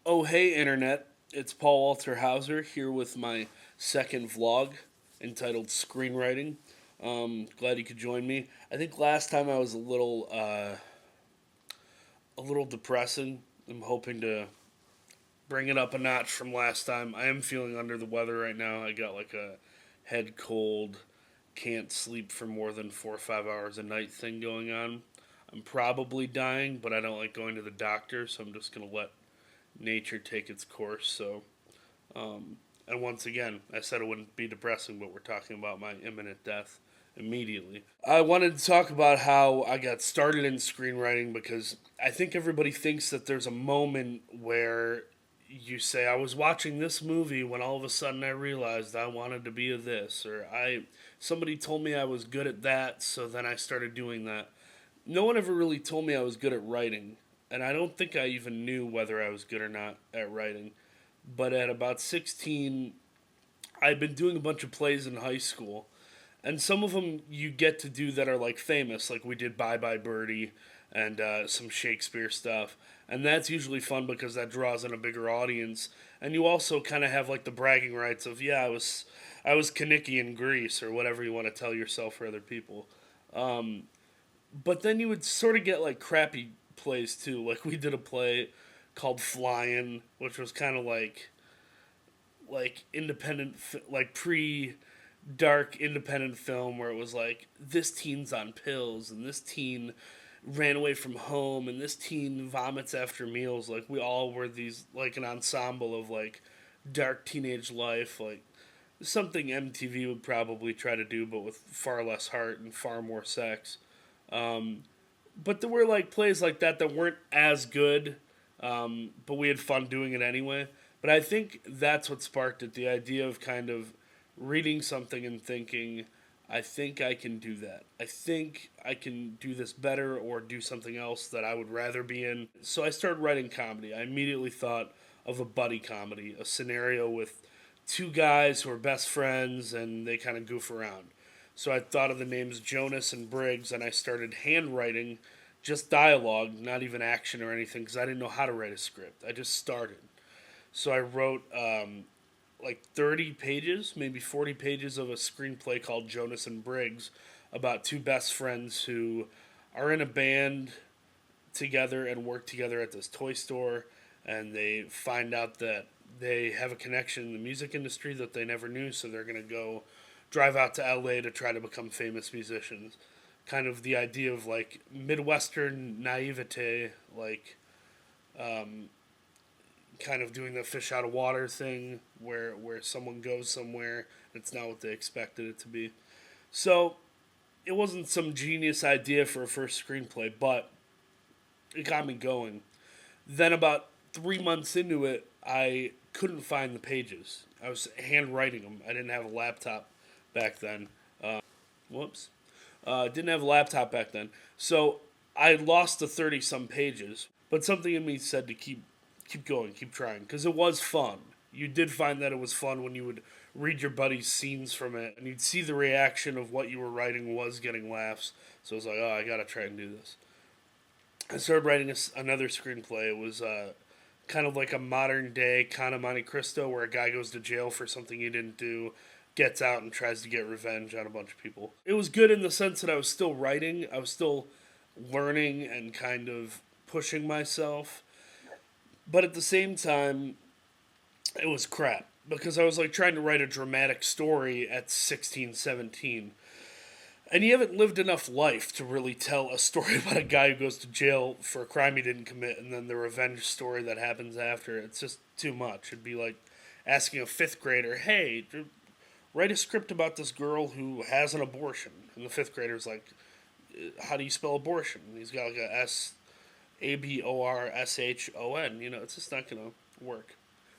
Oh, hey, Internet. It's Paul Walter Hauser here with my second vlog entitled Screenwriting. Glad you could join me. I think last time I was a little depressing. I'm hoping to bring it up a notch from last time. I am feeling under the weather right now. I got like a head cold, can't sleep for more than 4 or 5 hours a night thing going on. I'm probably dying, but I don't like going to the doctor, so I'm just going to let nature take its course. Um, and once again, I said it wouldn't be depressing, but we're talking about my imminent death immediately. I wanted to talk about how I got started in screenwriting because I think everybody thinks that there's a moment where you say, I was watching this movie when all of a sudden I realized I wanted to be a this, or somebody told me I was good at that, so then I started doing that. No one ever really told me I was good at writing, and I don't think I even knew whether I was good or not at writing. But at about 16, I'd been doing a bunch of plays in high school, and some of them you get to do that are like famous, like we did Bye Bye Birdie and some Shakespeare stuff, and that's usually fun because that draws in a bigger audience, and you also kind of have like the bragging rights of I was Kaniki in Greece or whatever you want to tell yourself or other people. Um, but then you would sort of get like crappy plays too. Like we did a play called Flying, which was kind of like independent, like pre dark independent film where it was like this teen's on pills and this teen ran away from home and this teen vomits after meals. Like we all were these like an ensemble of like dark teenage life, like something MTV would probably try to do, but with far less heart and far more sex. Um, but there were like plays like that weren't as good, but we had fun doing it anyway. But I think that's what sparked it, the idea of kind of reading something and thinking, I think I can do that. I think I can do this better or do something else that I would rather be in. So I started writing comedy. I immediately thought of a buddy comedy, a scenario with two guys who are best friends and they kind of goof around. So I thought of the names Jonas and Briggs, and I started handwriting just dialogue, not even action or anything, because I didn't know how to write a script. I just started. So I wrote like 30 pages, maybe 40 pages of a screenplay called Jonas and Briggs about two best friends who are in a band together and work together at this toy store, and they find out that they have a connection in the music industry that they never knew, so they're going to go drive out to LA to try to become famous musicians. Kind of the idea of like Midwestern naivete, like um, kind of doing the fish out of water thing where someone goes somewhere and it's not what they expected it to be. So it wasn't some genius idea for a first screenplay, but it got me going. Then about 3 months into it, I couldn't find the pages. I was handwriting them. I didn't have a laptop back then. Whoops. Didn't have a laptop back then. So I lost the 30 some pages, but something in me said to keep going, keep trying, because it was fun. You did find that it was fun when you would read your buddy's scenes from it, and you'd see the reaction of what you were writing was getting laughs. So I was like, oh, I gotta try and do this. I started writing another screenplay. It was kind of like a modern day kind of Monte Cristo, where a guy goes to jail for something he didn't do, gets out and tries to get revenge on a bunch of people. It was good in the sense that I was still writing, I was still learning and kind of pushing myself, but at the same time, it was crap because I was like trying to write a dramatic story at 16, 17. And you haven't lived enough life to really tell a story about a guy who goes to jail for a crime he didn't commit and then the revenge story that happens after. It's just too much. It'd be like asking a fifth grader, hey, write a script about this girl who has an abortion. And the fifth grader's like, how do you spell abortion? And he's got like a Aborshon. You know, it's just not going to work.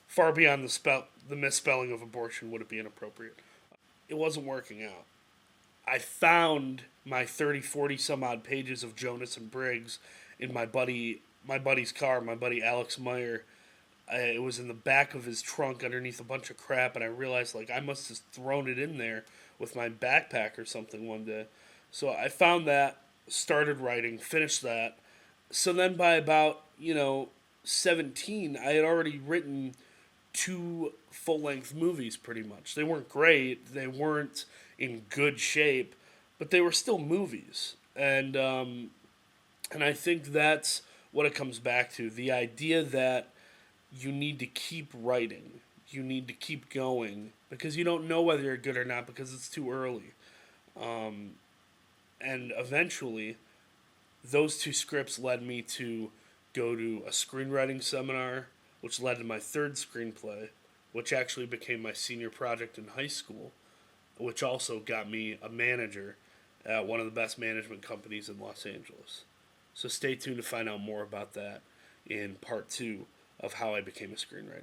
Far beyond the misspelling of abortion would it be inappropriate. It wasn't working out. I found my 30, 40 some odd pages of Jonas and Briggs in my buddy's car, my buddy Alex Meyer. It was in the back of his trunk underneath a bunch of crap, and I realized like I must have thrown it in there with my backpack or something one day. So I found that, started writing, finished that. So then by about 17, I had already written two full length movies pretty much. They weren't great, they weren't in good shape, but they were still movies. And I think that's what it comes back to, the idea that you need to keep writing. You need to keep going because you don't know whether you're good or not because it's too early. Um, and eventually, those two scripts led me to go to a screenwriting seminar, which led to my third screenplay, which actually became my senior project in high school, which also got me a manager at one of the best management companies in Los Angeles. So stay tuned to find out more about that in part two of how I became a screenwriter.